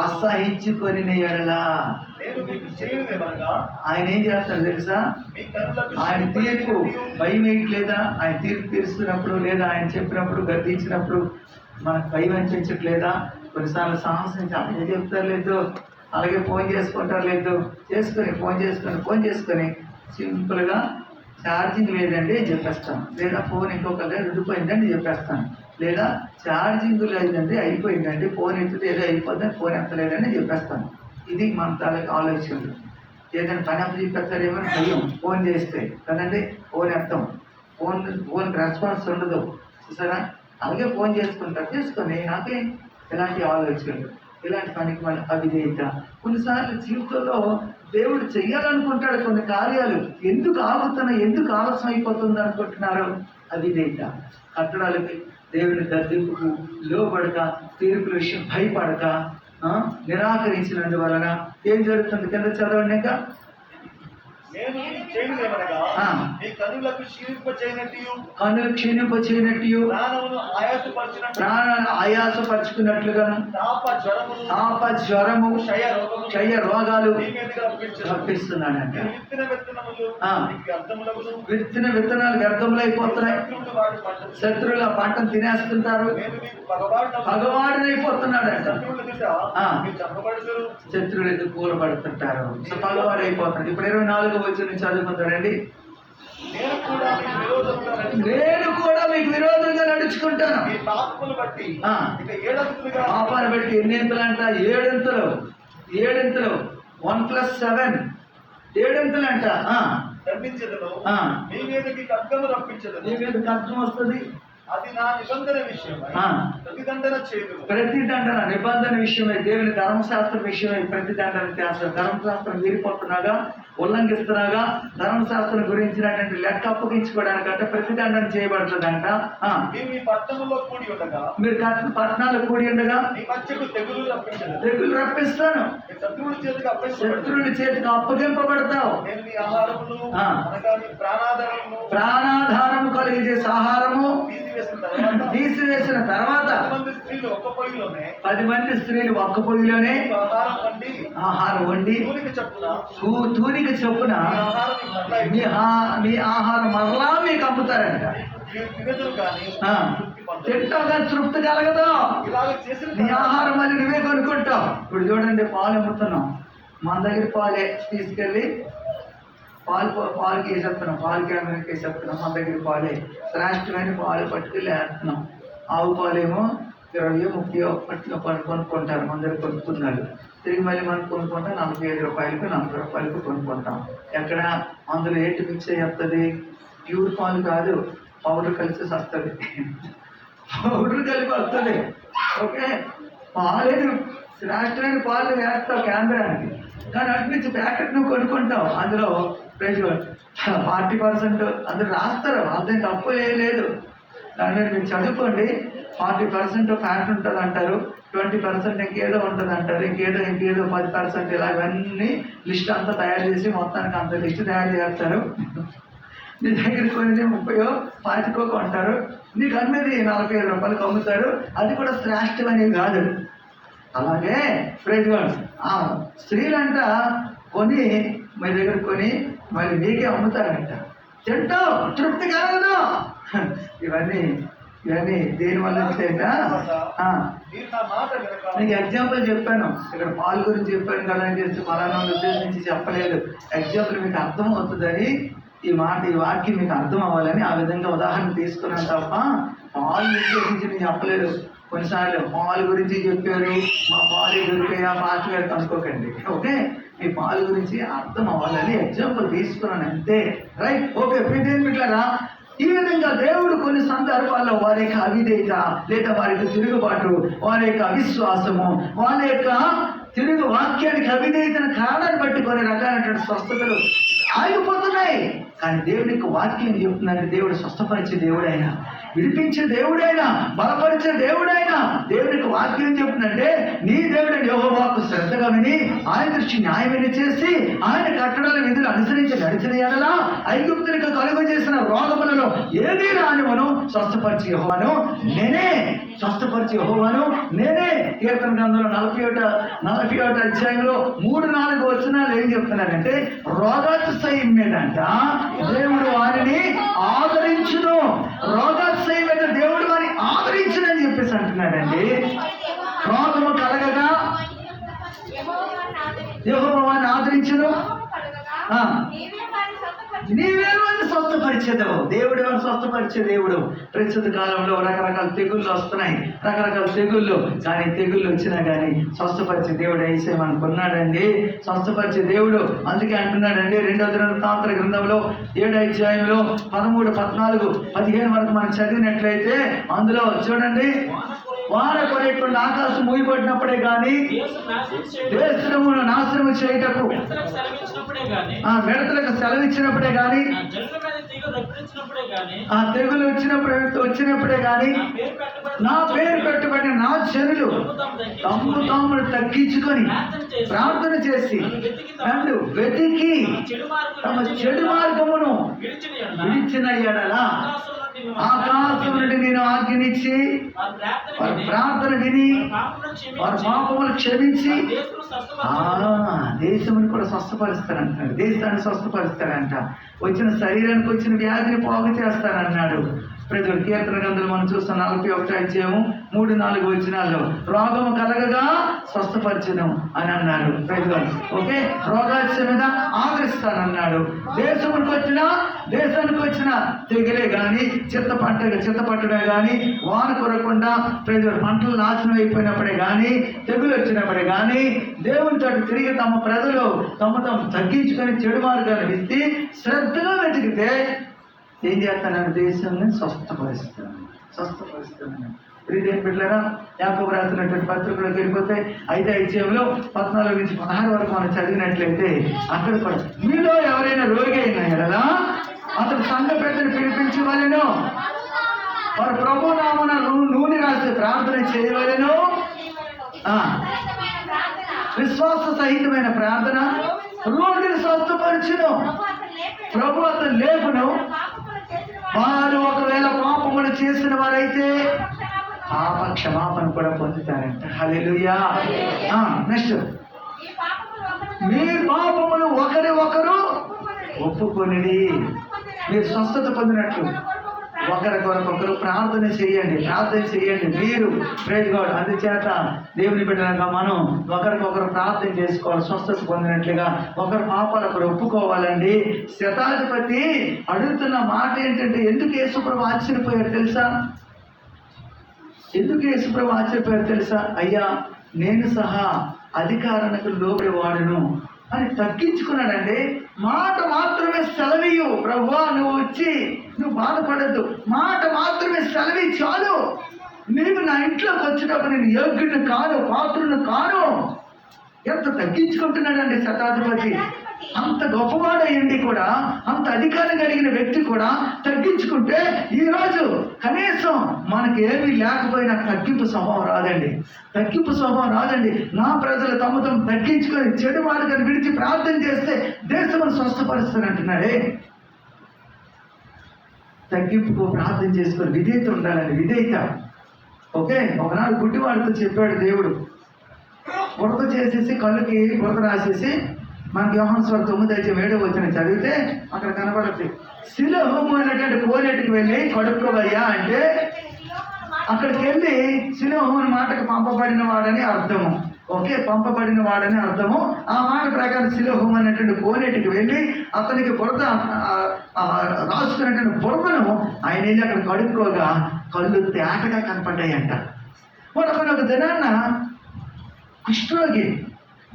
అసహించుకొని ఎడలా. ఆయన ఏం చేస్తాడు తెలుసా, ఆయన తీర్పు భయం వేయట్లేదా, ఆయన తీర్పు తీరుస్తున్నప్పుడు లేదా ఆయన చెప్పినప్పుడు గర్దించినప్పుడు మనకు భయం అనిపించట్లేదా? కొన్నిసార్లు సాహసించి అదే చెప్తారు లేదు, అలాగే ఫోన్ చేసుకుంటారు లేదు ఫోన్ చేసుకొని సింపుల్గా ఛార్జింగ్ లేదండి చెప్పేస్తాను, లేదా ఫోన్ ఇంకొకరి ఉండిపోయిందండి చెప్పేస్తాను, లేదా ఛార్జింగ్ లేదండి అయిపోయిందండి, ఫోన్ ఎత్తితే ఏదో అయిపోద్దని ఫోన్ ఎత్తలేదని చెప్పేస్తాను. ఇది మన తాలూకు ఆలోచనలు. ఏదైనా పని అప్పు చెప్పేస్తారేమో భయం ఫోన్ చేస్తే కదండి, ఫోన్ ఎత్తాం, ఫోన్ రెస్పాన్స్ ఉండదు చూసారా. అలాగే ఫోన్ చేసుకొని నాకే ఇలాంటి ఆలోచనలు, ఇలాంటి పనికి మన అవిధేయత. కొన్నిసార్లు జీవితంలో దేవుడు చెయ్యాలనుకుంటాడు కొన్ని కార్యాలు, ఎందుకు ఆలస్యం అయిపోతుంది అనుకుంటున్నారు? అవిధేయత. కట్టడాలకి దేవుని గద్దెంపుకు లోబడక, తీర్పుల విషయం భయపడక, నిరాకరించినందువలన ఏం జరుగుతుంది? కింద చదవండి. ఇంకా నేను చేయనిదేమనగా, నీ కన్నులకు క్షీణింపచేయనట్టు, ప్రాణాలను ఆయాసపరుచుకున్నట్లుగాను, తాప జ్వరము క్షయ రోగాలు రప్పిస్తున్నాడంట. విత్తిన విత్తనాలు వ్యర్థములు అయిపోతున్నాయి, శత్రువులు ఆ పంటను తినేస్తుంటారు, పగవాడినైపోతున్నాడంట. శత్రువులు ఎందుకు కూలబడుతుంటారు, పగవాడు అయిపోతున్నాడు. ఇప్పుడు 24వ వచనం చదువుకుంటారండి. నేను కూడా మీకు విరోధంగా నడుచుకుంటాను. పాపాన్ని బట్టి ఎన్నింతలు అంట? 7 1+7 7 అంట. నీ మీదకి ఖడ్గం వస్తుంది. అది నా నిబంధన విషయమై ప్రతిదండన చేయదు. ప్రతిదండన నిబంధన విషయమై, దేవుని ధర్మశాస్త్ర విషయమై ప్రతిదండన చేస్తారు. ధర్మశాస్త్రం మీరిపోతున్నాగా, ఉల్లంఘిస్తున్నాగా, ధర్మశాస్త్రం గురించినటువంటి లెక్క అప్పగించుకోవడానికంటే ప్రతిదండన చేయబడుతుందంట. మీరు పట్టణంలో కూడి ఉండగా, మీరు పట్టణాలు కూడి ఉండగా మీ మధ్యకు తెగులు రప్పిస్తాను, శత్రువుల చేతికి అప్పగింపబడతావు. నేను మీ ఆహారమును అనగా మీ ప్రాణాధారము కలిగజేసే ఆహారము తీసివేసిన తర్వాత 10 మంది స్త్రీలు ఒక్క పొయ్యిలోనే ఆహారం వండి తూనిక చొప్పున మీ ఆహారం మరలా మీకు అమ్ముతారంట. తింటావు కానీ తృప్తి కలగదు. నీ ఆహారం మళ్ళీ నువ్వే కొనుక్కుంటావు. ఇప్పుడు చూడండి, పాలు అమ్ముతున్నాం, మన దగ్గర పాలే తీసుకెళ్ళి పాలకి వేసేస్తున్నాం, పాలు క్యామెరాకి వేసేస్తున్నాం. మన దగ్గర పాలే శ్రేష్టమైన పాలు పట్టుకెళ్ళి వేస్తున్నాం. ఆవు పాలేమో 20-30 పట్టులో కొనుక్కుంటారు, మన దగ్గర కొనుక్కున్నారు. తిరిగి మళ్ళీ మనం కొనుక్కుంటాం 45 రూపాయలకు 40 రూపాయలకు కొనుక్కుంటాం. ఎక్కడ అందులో ఏంటి మిక్స్ అయ్యేస్తుంది? ప్యూర్ పాలు కాదు, పౌడర్ కలిసి వస్తుంది, పౌడర్ కలిపి వస్తుంది. ఓకే, పాలేదు శ్రేష్టమైన పాలు వేస్తావు కేంద్రానికి, కానీ అటు నుంచి ప్యాకెట్ నువ్వు కొనుక్కుంటావు. అందులో 40% అందులో రాస్తారు, అంతే తప్పు లేదు. దాని మీద మీరు చదువుకోండి. 40% ఫ్యాట్ ఉంటుంది అంటారు, 20% ఇంకేదో ఉంటుంది అంటారు, ఇంకేదో 10% ఇలా ఇవన్నీ లిస్ట్ అంతా తయారు చేసి మొత్తానికి అంత లిస్ట్ తయారు చేస్తారు. నీ దగ్గర కొన్ని 30-25 కొంటారు, నీకు అమ్మేది 45 రూపాయలకు అమ్ముతారు. అది కూడా శ్రేష్టమనేవి కాదు. అలాగే స్త్రీలంట కొని మీ దగ్గర కొని మళ్ళీ మీకే అమ్ముతారంట. తింటావు, తృప్తి కలగదు. ఇవన్నీ దేనివల్ల నీకు ఎగ్జాంపుల్ చెప్పాను. ఇక్కడ పాలు గురించి చెప్పాను కదా అని చెప్పి మళ్ళా ఉద్దేశించి చెప్పలేదు. ఎగ్జాంపుల్ మీకు అర్థం అవుతుందని, ఈ వాక్యం మీకు అర్థం అవ్వాలని ఆ విధంగా ఉదాహరణ తీసుకున్నాను తప్ప పాలు ఉద్దేశించి నేను చెప్పలేదు. కొన్నిసార్లు పాలు గురించి చెప్పారు, మా పాలు దొరికాయా పాలు గారికి అనుకోకండి. ఓకే, మీ పాలు గురించి అర్థం అవ్వాలని ఎగ్జాంపుల్ తీసుకున్నాను అంతే. Right, okay. మిట్లారా, ఈ విధంగా దేవుడు కొన్ని సందర్భాల్లో వారి యొక్క అవిధేయత లేదా వారి యొక్క తిరుగుబాటు, వారి యొక్క అవిశ్వాసము, వారి యొక్క తిరుగు వాక్యానికి అవిధేయతను కారణాన్ని బట్టి కొన్ని రకాలైనటువంటి స్వస్థతలు ఆగిపోతున్నాయి. కానీ దేవుడి యొక్క వాక్యం చెప్తుందంటే దేవుడు స్వస్థపరిచే దేవుడైనా, విడిపించే దేవుడైనా, బలపరిచే దేవుడైనా దేవుడి యొక్క వాక్యం చెప్తుందంటే నీ దేవుడైన యెహోవాకు శ్రద్ధగా విని ఆయన దృష్టి న్యాయమైన చేసి ఆయన కట్టడాల విధులు అనుసరించి నడిచిన ఎడలా ఐగుప్తునికి కలుగజేసిన రోగములలో ఏదీ రానివను స్వస్థపరిచే యెహోవాను నేనే, స్వస్థపరిచే యెహోవాను నేనే. కీర్తన గ్రంథంలో 41 అధ్యాయంలో 3-4 వచనాలు ఏం చెప్తున్నారంటే రోగాతిశయం మీదంట దేవుడు వారిని ఆదరించును, రోగాతిశయం మీద దేవుడు వారిని ఆదరించునని చెప్పేసి అంటున్నాడండి. రోగము కలగగా స్వస్థపరిచెను. నీవేమో స్వస్థపరిచేదావు. దేవుడు ఎవరు స్వస్థపరిచే దేవుడు. ప్రస్తుత కాలంలో రకరకాల తెగుళ్ళు వస్తున్నాయి, రకరకాల తెగుళ్ళు. కానీ తెగుళ్ళు వచ్చినా కానీ స్వస్థపరిచే దేవుడు అయితే మనకు ఉన్నాడండి, స్వస్థపరిచే దేవుడు. అందుకే అంటున్నాడండి 2వ దినవృత్తాంత గ్రంథంలో 7వ అధ్యాయంలో 13, 14, 15 వరకు మనం చదివినట్లయితే అందులో చూడండి, వాన కొనేటువంటి ఆకాశం మూయబడినప్పుడే కానీ దేశమును నాశనము చేయటకు మిడతలకు సెలవిచ్చినప్పుడే కానీ ఆ తెగులు వచ్చినప్పుడే కానీ నా పేరు పెట్టబడిన నా జనులు తమ్ముడు తగ్గించుకొని ప్రార్థన చేసి నన్ను వెతికి తమ చెడు మార్గమును విడిచిన ఎడల ఆకాశం నుండి నేను ఆజ్ఞనిచ్చి వారి ప్రార్థన విని వారి పాపములు క్షమించి దేశముని కూడా స్వస్థపరుస్తారంటాడు. దేశాన్ని స్వస్థపరుస్తారంట. వచ్చిన శరీరానికి వచ్చిన వ్యాధిని పోగు చేస్తారన్నాడు. ప్రజలు కీర్తన గ్రంథాలు మనం చూస్తాం 41వ అధ్యాయము 3, 4 వచనాల్లో రోగము కలగగా స్వస్థపరచను అని అన్నాడు. ప్రజలు ఓకే, రోగాల మీద ఆదరిస్తానన్నాడు. దేశానికి వచ్చిన తెగిలే కానీ చిత్తపట్టడే కానీ వాన కొరకుండా ప్రజలు పంటలు నాశనం అయిపోయినప్పుడే కానీ తెగులు వచ్చినప్పుడే కానీ దేవుని తోటి తిరిగి తమ ప్రజలు తమ తగ్గించుకొని చెడు మార్గాన్ని విత్తి శ్రద్ధగా వెతికితే ఏం చేస్తాను? దేశాన్ని స్వస్థపరుస్తాను. ప్రియమైన బిడ్డలారా, యాకోబు రాసినటువంటి పత్రికలోకి వెళ్ళిపోతే 5వ అధ్యాయంలో 14 నుంచి 16 వరకు మనం చదివినట్లయితే అక్కడ కూడా మీలో ఎవరైనా రోగి అయినా ఎడలా అతడు సంఘ పెద్దను పిలిపించి వాళ్ళను వారు ప్రభు నామమున నూనె రాసి ప్రార్థన చేయవలెను. విశ్వాస సహితమైన ప్రార్థన రోగిని స్వస్థపరచును. ప్రభు అతను లేపును. వారు ఒకవేళ పాపములు చేసిన వారైతే పాప క్షమాపణ కూడా పొందుతారంట. హల్లెలూయా. నెక్స్ట్, మీ పాపములు ఒకరు ఒప్పుకొనిడి. మీరు స్వస్థత పొందినట్లు ఒకరికొరకొకరు ప్రార్థన చేయండి. మీరు ప్రైజ్ గాడ్. అందుచేత దేవుని బిడ్డలుగా మనం ఒకరికొకరు ప్రార్థన చేసుకోవాలి. స్వస్థత పొందినట్లుగా ఒకరు పాపాలు ఒకరు ఒప్పుకోవాలండి. శతాధిపతి అడుగుతున్న మాట ఏంటంటే, ఎందుకు యేసుప్రభు ఆశ్చర్యపోయారు తెలుసా? అయ్యా, నేను సహా అధికారానికి లోబడి వాడును అని తగ్గించుకున్నాడండి. మాట మాత్రమే సెలవియు ప్రభువా, నువ్వు వచ్చి నువ్వు బాధపడద్దు, మాట మాత్రమే సెలవి చాలు. నీవు నా ఇంట్లోకి వచ్చేటప్పుడు నేను యోగ్యుడిని కాను, పాత్రుని కాను. ఎంత తగ్గించుకుంటున్నాడండి శతాధిపతి. అంత గొప్పవాడయ్యండి కూడా, అంత అధికారం కలిగిన వ్యక్తి కూడా తగ్గించుకుంటే ఈరోజు కనీసం మనకి ఏమీ లేకపోయినా తగ్గింపు స్వభావం రాదండి. నా ప్రజలు తమ తగ్గించుకొని చెడు మార్గాన్ని విడిచి ప్రార్థన చేస్తే దేశమును స్వస్థపరుస్తానంటున్నాడే. తగ్గింపుకు ప్రార్థన చేసుకొని విధేయత ఉండాలండి. విధేయత. ఓకే, ఒకనాడు గుడ్డివాడితో చెప్పాడు దేవుడు, బురద చేసేసి కళ్ళుకి బురద రాసేసి మనకి యోహాను సువార్త 9:7 వచ్చిన చదివితే అక్కడ కనబడుతుంది. సిలోహము అనేటువంటి కోనేటికి వెళ్ళి కడుక్కోవయ్యా అంటే అక్కడికి వెళ్ళి సిలోహము అనే మాటకు పంపబడిన వాడని అర్థము. ఓకే, పంపబడిన వాడని అర్థము. ఆ మాట ప్రకారం సిలోహము అనేటువంటి కోనేటికి వెళ్ళి అతనికి బురద రాసుకున్నటువంటి బురదను ఆయన వెళ్ళి అక్కడ కడుక్కోగా కళ్ళు తేటగా కనపడ్డాయంట. ఒక దినాన్న కుష్ఠరోగి,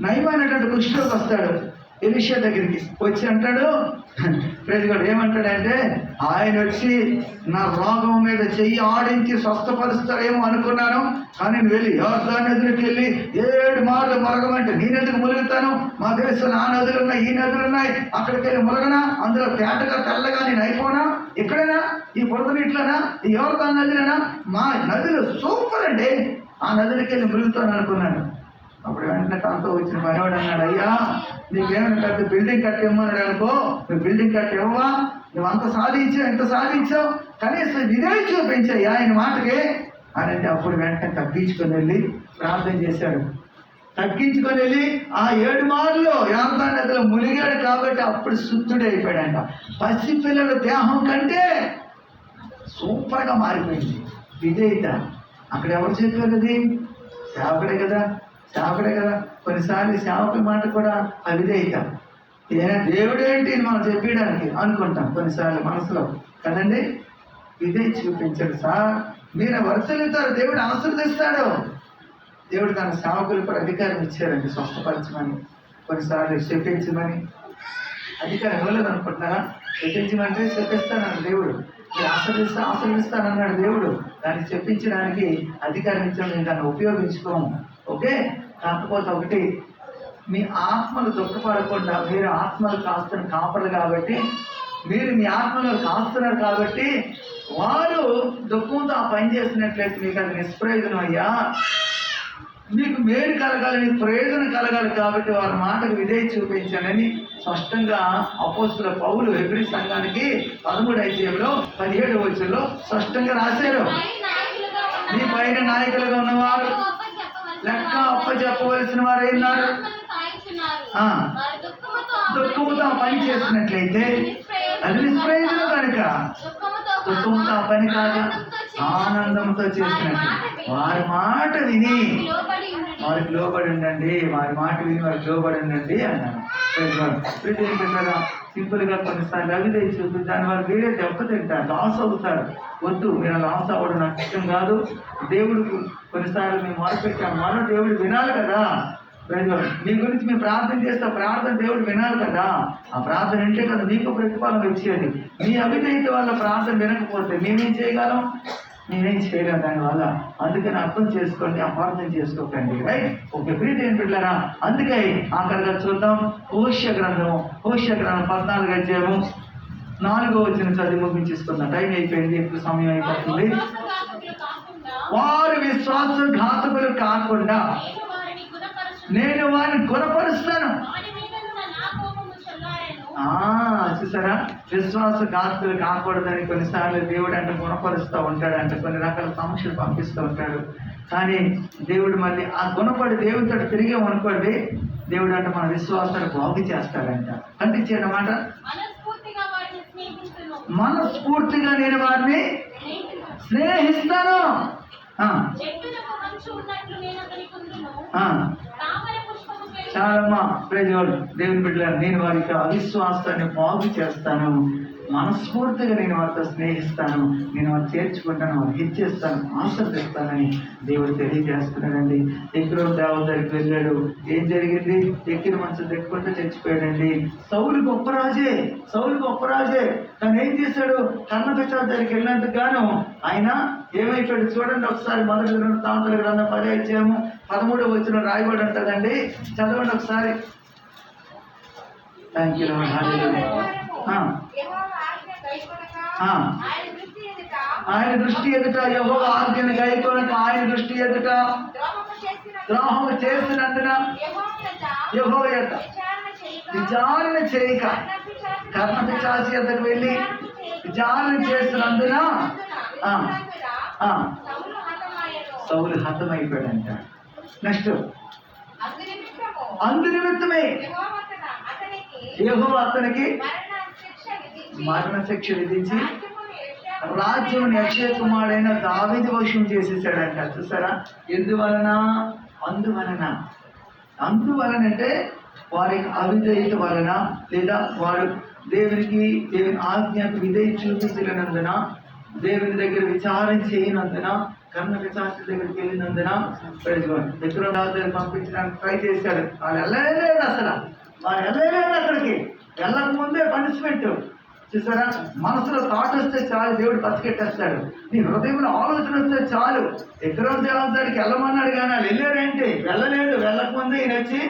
నయమైనటువంటి కుష్ఠరోగి వస్తాడు ఎలీషా దగ్గరికి. వచ్చి అంటాడు, ప్రేజగాడు ఏమంటాడంటే, ఆయన వచ్చి నా రోగం మీద చెయ్యి ఆడించి స్వస్థపరుస్తాడేమో అనుకున్నాను, కానీ నేను వెళ్ళి యోర్దాను నదిలోకి వెళ్ళి 7 మార్లు మురగమంటే నేనెందుకు ములుగుతాను? మా దేశంలో ఆ నదులు ఉన్నాయి, ఈ నదులు ఉన్నాయి, అక్కడికి వెళ్ళి మురగనా? అందులో తేటగా తెల్లగా నేను అయిపోనా? ఇక్కడేనా? ఈ బురద నీటిలోనా? ఈ యోర్దాను నదిలోనా? మా నదులు సూపర్ అండి, ఆ నదులకి వెళ్ళి ములుగుతాను అనుకున్నాను. అప్పుడు వెంటనే తనతో వచ్చిన పనివాడు అన్నాడు, అయ్యా నీకేమైనా పెద్ద బిల్డింగ్ కట్టిమ్మన్నాడు అనుకో, నువ్వు బిల్డింగ్ కట్టివ్వవా? నువ్వు ఎంత సాధించావు, కనీసం ఇదే చూపించాయి ఆయన మాటకి అని అంటే అప్పుడు వెంటనే తగ్గించుకొని వెళ్ళి ప్రార్థన చేశాడు. తగ్గించుకొని వెళ్ళి ఆ 7 మార్లు యోర్దాను నదిలో మునిగాడు కాబట్టి అప్పుడు శుద్ధుడు అయిపోయాడంట. పసిపిల్లల దేహం కంటే సూపర్గా మారిపోయింది. విధేయత. అక్కడ ఎవరు చెప్పారు? అది సేవకుడే కదా. కొన్నిసార్లు సేవకుల మాట కూడా అవిధేయత. దేవుడు ఏంటి అని మనం చెప్పడానికి అనుకుంటాం కొన్నిసార్లు మనసులో కదండి. ఇదే చూపించాడు సార్, మీరు వర్తలిస్తారు, దేవుడు ఆశీర్వదిస్తాడు. దేవుడు తన సేవకులకు కూడా అధికారం ఇచ్చారండి, స్వస్థపరచమని, కొన్నిసార్లు శపించమని. అధికారం ఇవ్వలేదు అనుకుంటున్నారా? శపించమంటే శపిస్తానన్నాడు దేవుడు, ఆశీర్వదిస్తానన్నాడు దేవుడు. దాన్ని చెప్పించడానికి అధికారం ఇచ్చాము, మేము దాన్ని ఉపయోగించుకోము. ఓకే, కాకపోతే ఒకటి, మీ ఆత్మలు దుఃఖపడకుండా, మీరు ఆత్మలు కాస్తున్న కాపరు కాబట్టి, మీరు మీ ఆత్మలు కాస్తున్నారు కాబట్టి, వారు దుఃఖంతో ఆ పని చేసినట్లయితే మీకు అది నిష్ప్రయోజనం అయ్యా. మీకు మేలు కలగాలి, మీకు ప్రయోజనం కలగాలి కాబట్టి వారి మాటకు విధేయత చూపించానని స్పష్టంగా అపోస్తలుల పౌలు హెబ్రీ సంఘానికి 13వ అధ్యాయంలో 17వ వచనంలో స్పష్టంగా రాశారు. మీ పైన నాయకులుగా ఉన్నవారు లెక్క అప్పచెప్పవలసిన వారు అయినారు. దుఃఖముతో పని చేసినట్లయితే అది నిష్ప్రయోజనం కనుక, దుఃఖముతో పని కాక ఆనందంతో చేసినట్టు వారి మాట విని వారికి లోబడి ఉండండి, వారి మాట విని వారికి లోబడి ఉండండి అన్నాను. సింపుల్ గా కొన్నిసార్లు అవిధేయ చూపి దాని వారు వేరే దెబ్బతింటారు, లాస్ అవుతారు. వద్దు, మీరు లాస్ అవ్వడం నాకు ఇష్టం కాదు. దేవుడు కొన్నిసార్లు మేము మొదలుపెట్టాము, మనం దేవుడు వినాలి కదా. మీ గురించి మేము ప్రార్థన చేస్తే ప్రార్థన దేవుడు వినాలి కదా. ఆ ప్రార్థన వింటే కదా మీకు ప్రతిఫలం వచ్చేది. మీ అవిధేయత వల్ల ప్రార్థన వినకపోతే మేమేం చేయగలం? నేనేం చేయలేను దానివల్ల. అందుకని అర్థం చేసుకోండి, అపార్థం చేసుకోకండి. రైట్? ఓకే, ప్రీతి ఏం పెట్టారా? అందుకే ఆఖరిగా చూద్దాం హోషేయ గ్రంథము. హోషేయ గ్రంథం 14వ అధ్యాయము 4వ వచనం చదివి ముగించేసుకుందాం. టైం అయిపోయింది, ఇప్పుడు సమయం అయిపోతుంది. వారు విశ్వాసఘాతకులు కాకుండా నేను వారిని గుణపరుస్తాను. చూసారా, విశ్వాసఘాతులు కాకూడదని కొన్నిసార్లు దేవుడు అంటే గుణపరుస్తూ ఉంటాడు, అంటే కొన్ని రకాల సమస్యలు పంపిస్తూ ఉంటాడు. కానీ దేవుడు మళ్ళీ ఆ గుణపడి దేవుడితో తిరిగామనుకోండి, దేవుడు అంటే మన విశ్వాసాన్ని బాగు చేస్తాడంట. కనిపించేదన్నమాట. మనస్ఫూర్తిగా నేను వారిని స్నేహిస్తాను. చాలమ్మా, ప్రజలు దేవుని బిడ్డలారా, నేను వారికి అవిశ్వాసాన్ని బాగు చేస్తాను, మనస్ఫూర్తిగా నేను వారితో స్నేహిస్తాను, నేను వారు చేర్చుకుంటాను, వారు హెచ్చిస్తాను, ఆశీర్వదిస్తానని దేవుడు తెలియజేస్తున్నాడండి. ఎక్కడో దేవుడి దగ్గరికి వెళ్ళాడు, ఏం జరిగింది? ఎక్కిన మంచం దెక్కుంటే చచ్చిపోయాడండి. సౌలు గొప్పరాజే, సౌలు గొప్పరాజే. తను ఏం చేశాడు? కర్ణపిశాచం దగ్గరికి వెళ్ళినందుకు గాను ఆయన ఏమైపోయాడు చూడండి ఒకసారి. మొదటి వృత్తాంతాల గ్రంథం 10వ అధ్యాయము 13వ వచనం రాయబడి ఉంటుందండి, చదవండి ఒకసారి. Thank you. ఆయన దృష్టి ఎదుట యెహోవా ఆజ్ఞను గైకొనక, ఆయన దృష్టి ఎదుట ద్రోహం చేసినందున యెహోవా యొద్ద విచారణ చేయక కర్ణపిశాచి యొద్దకు వెళ్ళి విచారణ చేసినందున సౌలు హతమైపోయాడంట. నెక్స్ట్, అందు నిమిత్తమే యెహోవా అతనికి మరణ శిక్ష విధించి రాజ్యం యెషయా కుమారుడైన దావీదు వశం చేసేసాడంట. చూసారా? ఎందువలన? అందువలన అంటే వారి అవిధేయత వలన, లేదా వారు దేవుని ఆజ్ఞకు విధేయత చూపించలేనందున, దేవుని దగ్గర విచారం చేయనందున, కర్ణపిశాచి దగ్గరికి వెళ్ళినందున ఎక్కడో దగ్గర పంపించడానికి ట్రై చేశాడు. వాళ్ళు వెళ్ళలేదు, అసలు వాళ్ళు వెళ్ళలేదు. అక్కడికి వెళ్ళక ముందే పనిష్మెంట్. చూసారా? మనసులో థాట్ వస్తే చాలు, దేవుడు పసికెట్టేస్తాడు. నీ హృదయంలో ఆలోచన వస్తే చాలు. ఎక్కడో దేవతడికి వెళ్ళమన్నాడు కానీ వాళ్ళు వెళ్ళారేంటి? వెళ్ళలేదు. వెళ్ళకముందే ఈయన వచ్చి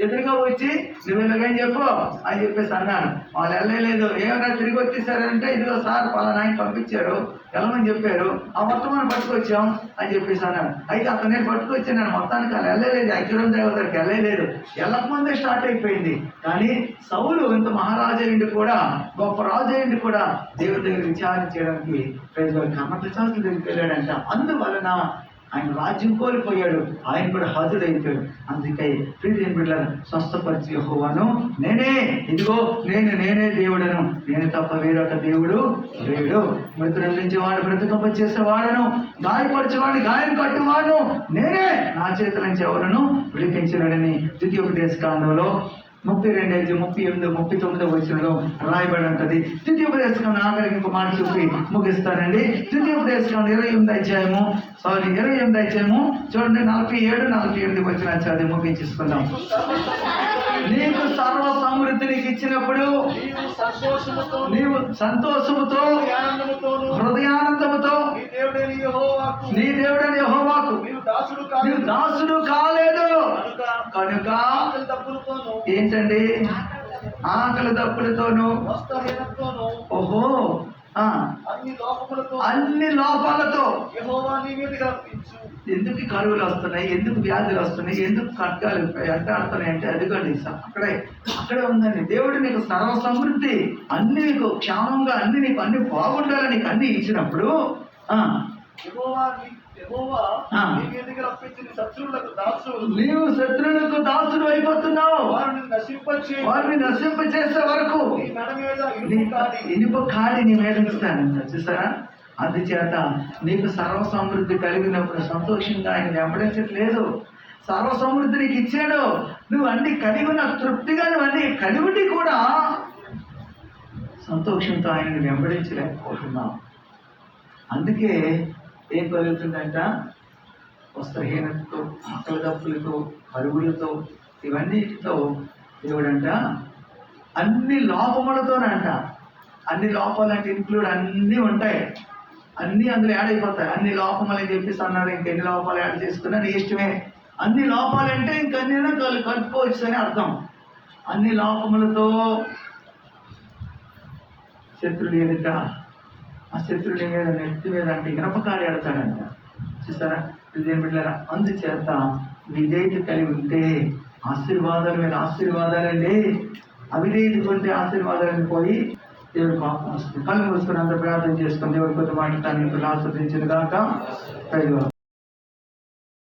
ఎదురుగా వచ్చి నువ్వు ఇలాగని చెప్పు అని చెప్పేసి అన్నాను. వాళ్ళు వెళ్ళలేదు. ఏమన్నా తిరిగి వచ్చేసారంటే, ఇదిగో సార్ పలానా ఆయన పంపించారు, వెళ్ళమని చెప్పారు, ఆ మొత్తం మనం పట్టుకొచ్చాం అని చెప్పేసి అన్నాను. అయితే అతను నేను పట్టుకొచ్చాను, నేను మొత్తానికి వాళ్ళు వెళ్ళలేదు, అగ్గిరం దేవతకి వెళ్ళలేదు. వెళ్ళకముందే స్టార్ట్ అయిపోయింది. కానీ సౌలు ఇంత మహారాజు అయింది కూడా, గొప్ప రాజు అయింది కూడా, దేవుడి దగ్గర విచారణ చేయడానికి కర్ణపిశాచి దగ్గరికి వెళ్ళాడంట. అందువలన ఆయన రాజ్యం కోల్పోయాడు, ఆయన కూడా హాజరైపోయాడు. అందుకే ప్రీతి బిడ్డలను స్వస్థపరిచి యెహోవాను నేనే, ఇదిగో నేనే దేవుడను, నేను తప్ప వేరొక దేవుడు లేడు. మృతులందించేవాడు బ్రతుకంప చేసేవాడను, గాయపరిచేవాడిని గాయం కట్టువాడు నేనే, నా చేతుల నుంచి ఎవరును విడిపించలేడని ద్వితీయోపదేశకాండంలో 32, 38, 39 వచనంలో రాయబడి ఉంటది. ద్వితీయోపదేశకాండం ఆఖరికి ఇంకో మాట చూపి ముగిస్తానండి. ద్వితీయోపదేశకాండం 28 అధ్యాయము చూడండి, 47, 48 వచనాలు చదివి ముగించేసుకుందాం. నీకు సర్వ సమృద్ధి నీకు ఇచ్చినప్పుడు నీవు సంతోషముతో హృదయానందముతో నీ దేవుడని యెహోవాకు నీవు దాసుడు కాలేదు కనుక ఏంటండి, ఆకలి దప్పులతోనూ ఓహో అన్ని లోపాలతో ఎందుకు కరువులు వస్తున్నాయి, ఎందుకు వ్యాధులు వస్తున్నాయి, ఎందుకు ఖడ్గాలు ఎంటాడుతున్నాయి అంటే అదిగోండి అక్కడే ఉందండి. దేవుడు నీకు సర్వ సమృద్ధి, అన్ని నీకు క్షేమంగా, అన్ని నీకు అన్ని బాగుండాలని నీకు అన్ని ఇచ్చినప్పుడు నీవు శత్రువులకు దాసుడు అయిపోతున్నావు. వారిని నశింప చేసే వరకు ఇనుప కాడి నీ మీద ఇస్తాను. చూసారా? అందుచేత నీకు సర్వ సమృద్ధి కలిగినప్పుడు సంతోషంగా ఆయన వెంబడించట్లేదు. సర్వ సమృద్ధి నీకు ఇచ్చాడు, నువ్వు అన్ని కలిగి ఉన్న తృప్తిగా నువ్వు అన్ని కలిగి కూడా సంతోషంతో ఆయనను వెంబడించలేకపోతున్నావు. అందుకే ఏం కలుగుతుందంట, వస్త్రహీనతతో, ఆకలి దప్పులతో, కరువులతో, ఇవన్నిటితో దేవుడంట అన్ని లోపములతోనంట. అన్ని లోపాలంటే ఇంక్లూడ్ అన్నీ ఉంటాయి, అన్నీ అందులో యాడ్ అయిపోతాయి. అన్ని లోపములు అని చెప్పేసి అన్నారు. ఇంకెన్ని లోపాలు యాడ్ చేసుకున్నా నీ ఇష్టమే. అన్ని లోపాలంటే ఇంకన్నీ కలుపుకోవచ్చు అని అర్థం. అన్ని లోపములతో శత్రుడు ఎదుట, ఆ శత్రుడి మీద నెత్తి మీద అంటే ఇనపకాడి ఆడతాడంట. చూసారా? ఇదేం బిడ్డలారా? అందుచేత విధేయత కలిగి ఉంటే ఆశీర్వాదాల మీద ఆశీర్వాదాలండి, అవిధేయత కొంటే ఆశీర్వాదాలను పోయి దేవుడి పాపం వస్తుంది. కళ్ళు మూసుకుని అంత ప్రార్థన చేసుకుని దేవుడి కొద్ది మాట్లాడటానికి ఆస్వాదించిన కాక.